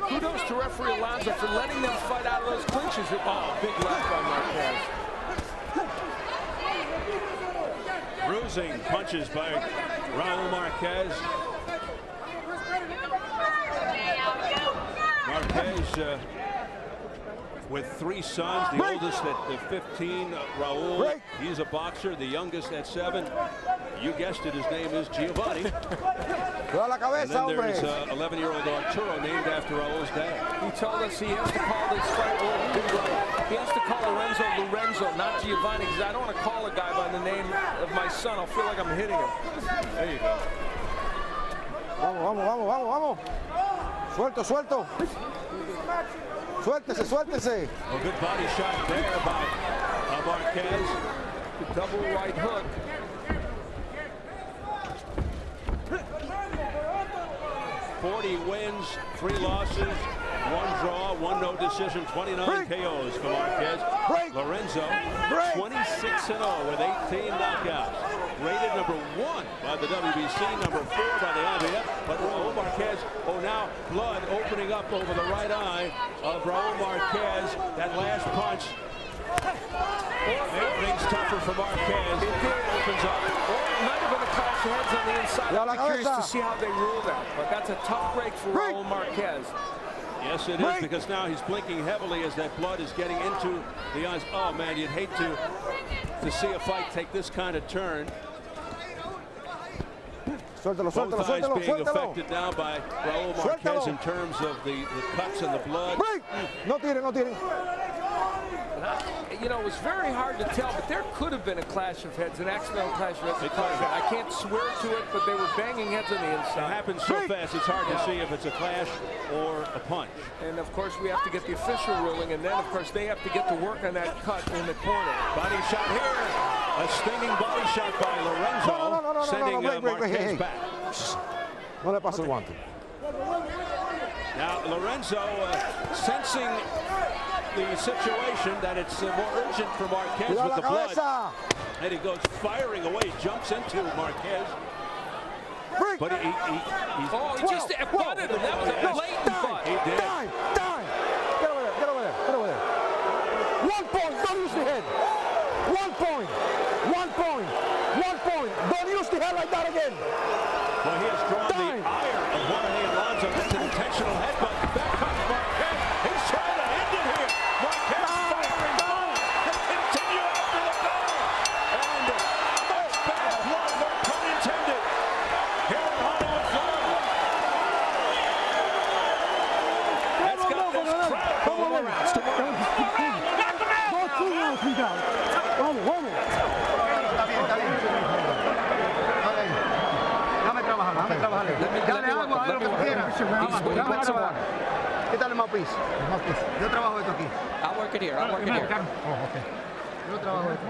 Kudos to referee Alonso for letting them fight out of those clinches. Oh, big left by Marquez. Bruising punches by Raul Marquez. Marquez with 3 sons, the oldest at 15, Raul. He's a boxer, the youngest at 7. You guessed it, his name is Giovanni. And then there's 11-year-old Arturo, named after Raul's dad. He told us he has to call this fight, he has to call Lorenzo, not Giovanni, because I don't want to call a guy by the name of my son. I'll feel like I'm hitting him. There you go. Vamos. Suelto. Suéltese. A good body shot there by by Marquez. The double right hook. 40 wins, 3 losses, 1 draw, 1 no decision, 29 KOs for Marquez. Lorenzo, 26-0 with 18 knockouts. Rated number 1 by the WBC, number 4 by the IBF. But Raul Marquez, now blood opening up over the right eye of Raul Marquez. That last punch. Everything's tougher for Marquez. It opens up. It might have been a clash of heads on the inside. I'm curious to see how they rule that. But that's a tough break for Raul Marquez. Yes, it is, because now he's blinking heavily as that blood is getting into the eyes. Oh, man, you'd hate to see a fight take this kind of turn. Suéltalo, Both suéltalo, eyes suéltalo, being suéltalo. affected now by Raul Marquez in terms of the cuts and the blood. No tiren, no tiren. You know, it was very hard to tell, but there could have been a clash of heads, an accidental clash of heads. I can't swear to it, but they were banging heads on the inside. It happens so fast, it's hard to see if it's a clash or a punch. And, of course, we have to get the official ruling, and then, of course, they have to get to work on that cut in the corner. Body shot here. A stinging body shot by Lorenzo, sending Marquez back. No le paso el guante. Now, Lorenzo sensing the situation that it's more urgent for Marquez with the blood. And he goes firing away, jumps into Marquez. But he just butted him. That was a blatant butt. He did. Time. Get over there, get over there, get over there. 1 point, don't use the head. 1 point, 1 point, 1 point. Don't use the head like that again. Well, he has drawn the ire of Giovanni Lorenzo. That's an intentional headbutt. Back comes Marquez. He's trying to end it here. Marquez firing hard to continue after the bell. And much bad blood, no pun intended, here in Hollywood, Florida. That's got this crowd going around. Go 2 rounds, we got. Vamos, vamos. Dale agua, dale lo que quieras. Déjame trabajar. Quítale más piso. Yo trabajo esto aquí. I'll work it here. I'll work it here. Yo trabajo esto.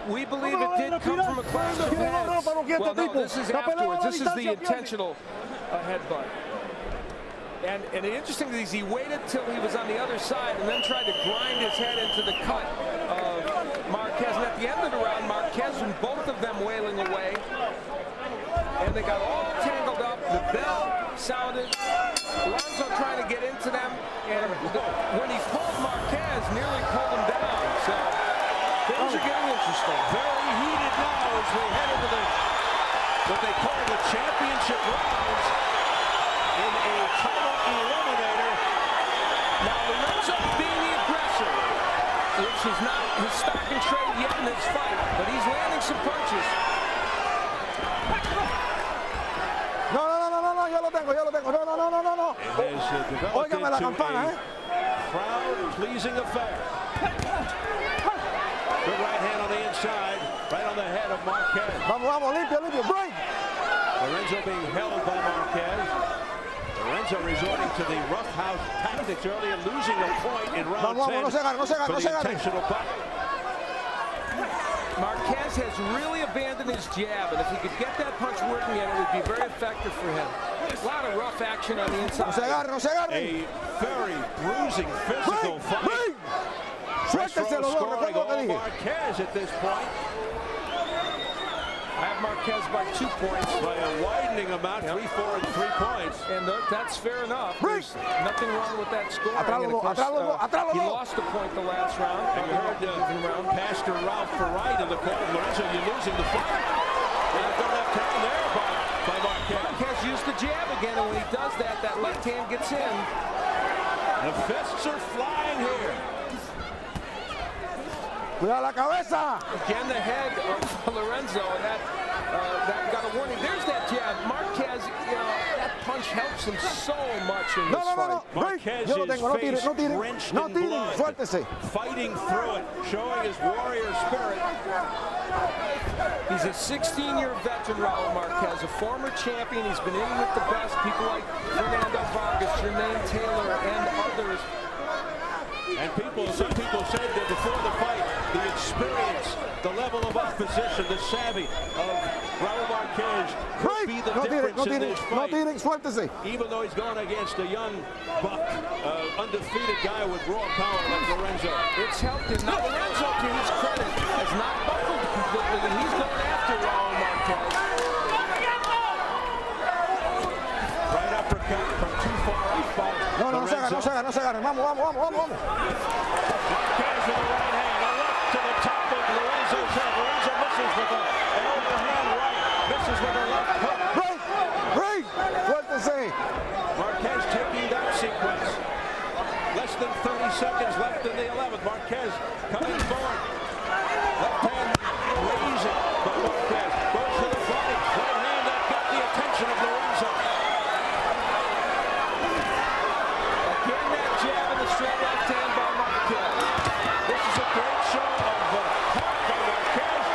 We believe it did come from a clash of heads. Well, no, this is afterwards. This is the intentional headbutt. And the interesting thing is he waited till he was on the other side and then tried to grind his head into the cut of Marquez. And at the end of the round, Marquez and both of them wailing away. And they got all tangled up. The bell sounded. Lorenzo trying to get into them. And when he pulled Marquez, nearly pulled him down. So things are getting interesting. Very heated now as we head into what they call the championship rounds in a title eliminator. Now Lorenzo being the aggressor, which is not his stock and trade yet in this fight, but he's landing some punches. No, yo lo tengo. No. It has developed Óigame la into campana, a crowd-pleasing affair. Good right hand on the inside, right on the head of Marquez. Vamos, limpio, break. Lorenzo being held by Marquez. Lorenzo resorting to the roughhouse tactics earlier, losing a point in round 10 no se agarre. for the intentional butt. Marquez has really abandoned his jab, and if he could get that punch working again, it would be very effective for him. A lot of rough action on the inside. No se agarre. A very bruising physical fight. Suéltese los dos, Scoring recuerda lo que all dije. Marquez at this point. I have Marquez by 2 points. By a widening amount, 3-4 and 3 points. And that's fair enough. There's nothing wrong with that score. Atrás los dos. He lost a point the last round. And you heard Pastor Ralph Ferrite in the corner. Lorenzo, you're losing the fight. And a good left hand there by Marquez. Marquez used the jab again, and when he does that, that left hand gets in. The fists are flying here. Cuidado la cabeza. Again, the head of Lorenzo, and that got a warning. There's that jab. Marquez, that punch helps him so much in this fight. No. Marquez's face drenched in blood, Suéltese. fighting through it, showing his warrior spirit. He's a 16-year veteran, Raul Marquez, a former champion. He's been in with the best, people like Fernando Vargas, Jermaine Taylor, and others. And some people said that before the fight, the experience, the level of opposition, the savvy of Raul Marquez could be the difference in this fight. Even though he's going against a young buck, undefeated guy with raw power like Lorenzo. It's helped him. Now, Lorenzo, to his credit, has not buckled completely, and he's going after Raul Marquez. Right uppercut from too far out. No se agarren. Vamos. Marquez with the right hand, a left to the top of Lorenzo's head. Lorenzo misses with an overhand right, misses with a left hook. Break! Suéltese. Marquez taking that sequence. Less than 30 seconds left in the 11th. Marquez coming forward. Left hand raising by Marquez. Goes to the body. Right hand that got the attention of Lorenzo. Again, that jab and the straight left hand by Marquez. This is a great show of heart by Marquez,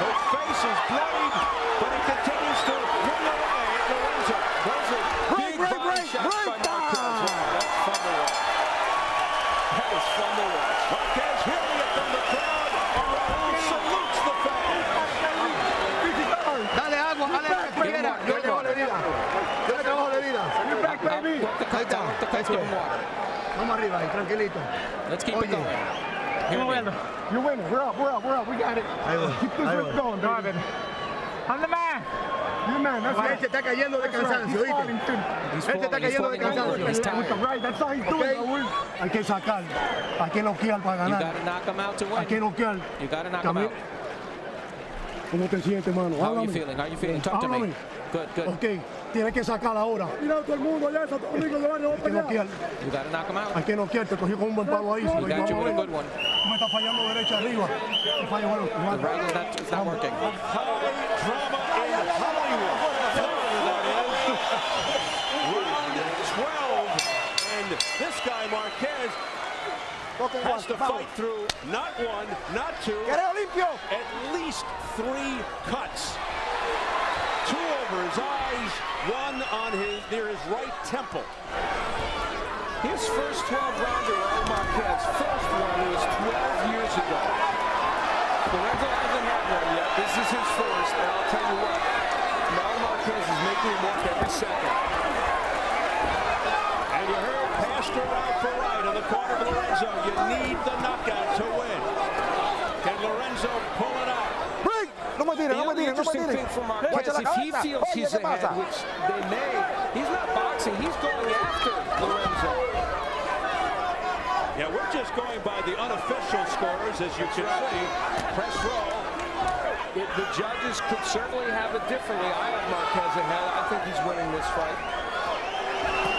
whose face is bloodied, but he continues to win away at Lorenzo. Those are big body shots by Marquez. Wow, that's fun to watch. That is fun to watch. Marquez hearing it from the crowd, and Raul salutes the fans. Dale agua, Pereira. Yo le trabajo de vida. You're back, baby. Vamos arriba, ahí, tranquilito. Let's keep it going. You're winning. We're up. We got it. Keep this rip going, David. I'm the man. You're the man. That's right. Él se está cayendo de cansancio, ¿oíste? Él se está cayendo de cansancio. That's how he's doing, Raúl. Hay que sacar. Hay que noquear para ganar. You got to knock him out to win. Hay que noquear. You got to knock him out. ¿Cómo te sientes, mano? How are you feeling? Talk to me. Good. Ok, tienes que sacar ahora. Mira todo el mundo allá, Santo Domingo, hay que noquear. You got to knock him out. Hay que noquear, te cogió con un buen palo ahí. You got you with a good one. Me está fallando derecha arriba. The right is not working. High drama in Hollywood. Round 12, and this guy Marquez has to fight through not one, not two, at least 3 cuts. 2 over his eyes, 1 on near his right temple. His first 12-rounder, Raul Marquez, first one was 12 years ago. Lorenzo hasn't had one yet. This is his first, and I'll tell you what, Raul Marquez is making him work every second. And you heard Pastor out for right on the corner of Lorenzo. You need the knockout to win. Can Lorenzo pull it out? The interesting thing for Marquez, if he feels he's ahead, which they may, he's not boxing, he's going after Lorenzo. Yeah, we're just going by the unofficial scores, as you can see. Press roll. The judges could certainly have it differently. I have Marquez ahead. I think he's winning this fight.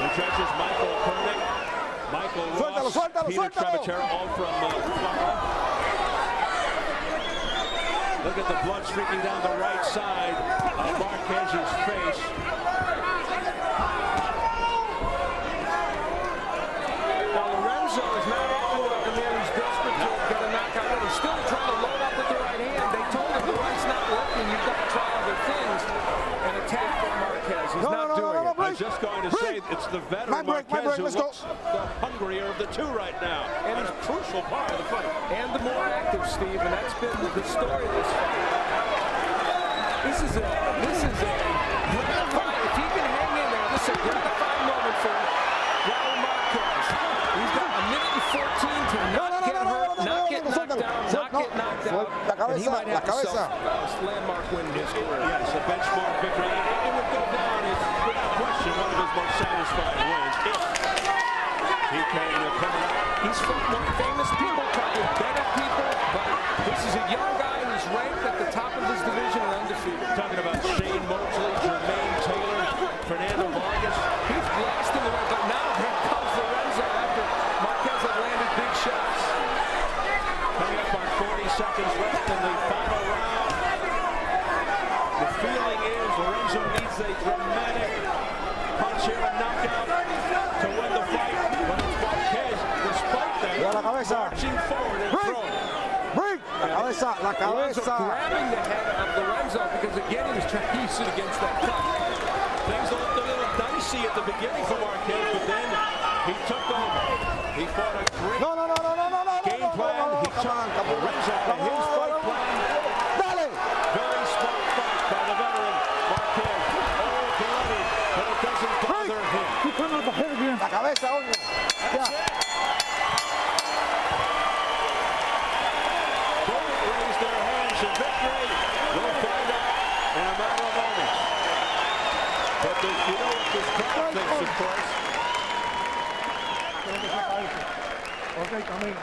The judges, Michael Koenig, Michael Ross, Peter Trevatero, all from Florida. Look at the blood streaking down the right side of Marquez's face. Now Lorenzo is not acting like a man who's desperate to get a knockout. He's still trying to load up with the right hand. They told him the right's not working. You've got to try other things and attack from Marquez. He's not doing it. I was just going to say it's the veteran Marquez who looks the hungrier of the 2 right now, and a crucial part of the fight. And the more active, Steve, and that's been the story of this fight. This is a gratifying, if he can hang in there, this is a gratifying moment for Raul Marquez. He's got a minute and 14 to not get hurt, not get knocked down, not get knocked out, and he might have himself landmark win in his career. Yes, a benchmark victory. It would go down as, without question, one of his most satisfying wins. If he can come out. He's from more famous people, probably better people, but this is a young guy who's ranked at the top of his division and undefeated. Talking about Shane Mosley, Jermaine Taylor, Fernando Vargas. He's blasting the right, but now here comes Lorenzo after Marquez had landed big shots. Coming up on 40 seconds left in the final round. The feeling is Lorenzo needs a dramatic punch here and knockout to win the fight. But it's Marquez, despite that, marching forward and throwing. La cabeza. Grabbing the head of Lorenzo because again he was trying to use it against that cut. Things looked a little dicey at the beginning for Marquez, but then he took over. He fought a great But you know what this crowd thinks, of course. Okay, coming.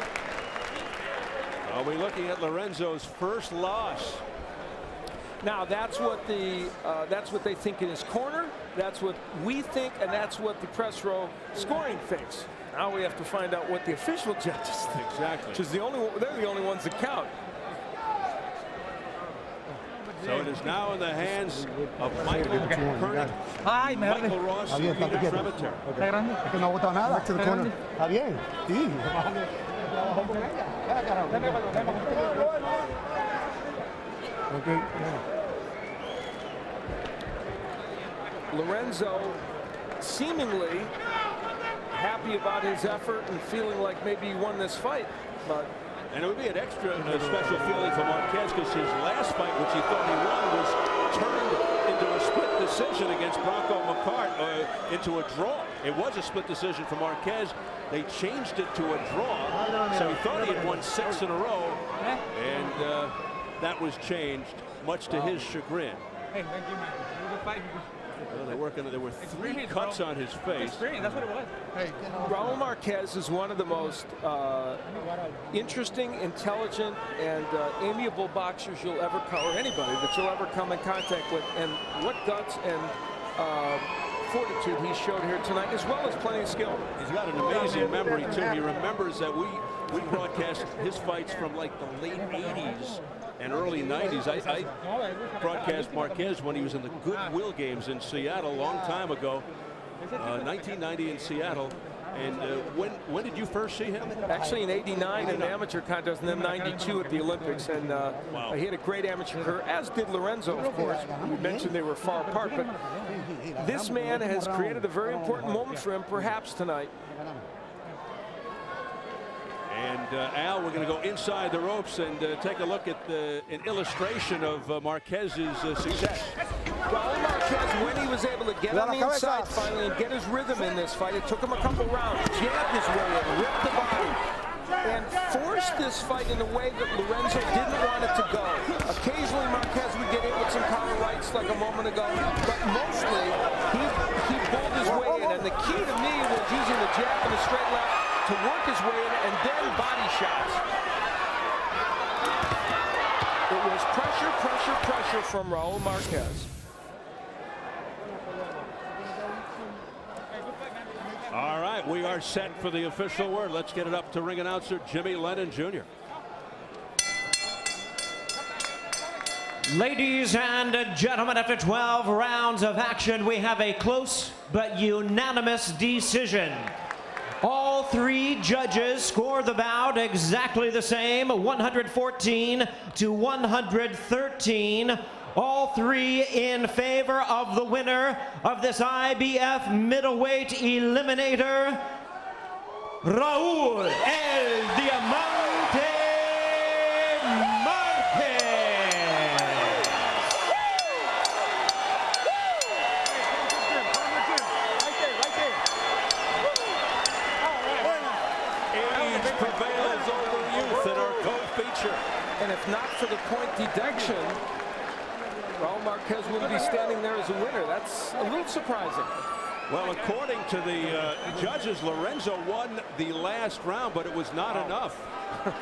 Are we looking at Lorenzo's first loss? Now that's what they think in his corner. That's what we think, and that's what the press row scoring thinks. Now we have to find out what the official judges think. Exactly. Which is they're the only ones that count. So it is now in the hands of Michael Pernick. Michael Ross, Peter Tremeter. Es que no ha votado nada. Back to the corner. Está bien. Sí. Okay. Lorenzo seemingly happy about his effort and feeling like maybe he won this fight, but. And it would be an extra special feeling for Marquez because his last fight, which he thought he won, was turned into a split decision against Bronco McCart, into a draw. It was a split decision for Marquez. They changed it to a draw, so he thought he had won 6 in a row, and that was changed, much to his chagrin. Hey, thank you, man. Well, there were 3 cuts on his face. That's what it was. Raul Marquez is one of the most interesting, intelligent, and amiable boxers you'll ever come, or anybody that you'll ever come in contact with. And what guts and fortitude he showed here tonight, as well as plenty of skill. He's got an amazing memory too. He remembers that we broadcast his fights from like the late 80s and early 90s. I broadcast Marquez when he was in the Goodwill games in Seattle a long time ago, 1990 in Seattle. And when did you first see him? Actually in '89 in the amateur contest, and then '92 at the Olympics. And wow. He had a great amateur career, as did Lorenzo, of course. You mentioned they were far apart, but this man has created a very important moment for him, perhaps tonight. And Al, we're going to go inside the ropes and take a look at an illustration of Marquez's success. Raul Marquez, when he was able to get on the inside finally and get his rhythm in this fight, it took him a couple rounds, jabbed his way in, ripped the body, and forced this fight in a way that Lorenzo didn't want it to go. Occasionally Marquez would get in with some counter rights like a moment ago, but mostly he pulled his way in, and the key to me was using the jab and the straight left to work his way in, and then body shots. It was pressure, pressure, pressure from Raul Marquez. All right, we are set for the official word. Let's get it up to ring announcer Jimmy Lennon Jr. Ladies and gentlemen, after 12 rounds of action, we have a close but unanimous decision. All 3 judges score the bout exactly the same, 114 to 113. All 3 in favor of the winner of this IBF middleweight eliminator, Raul El Diamante Marquez. Age prevails over youth in our co-feature. And if not for the point deduction, Raul Marquez wouldn't be standing there as a winner. That's a little surprising. Well, according to the judges, Lorenzo won the last round, but it was not enough.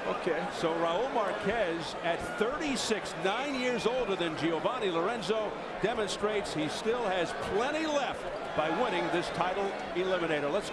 Okay. So Raul Marquez, at 36, 9 years older than Giovanni Lorenzo, demonstrates he still has plenty left by winning this title eliminator. Let's go.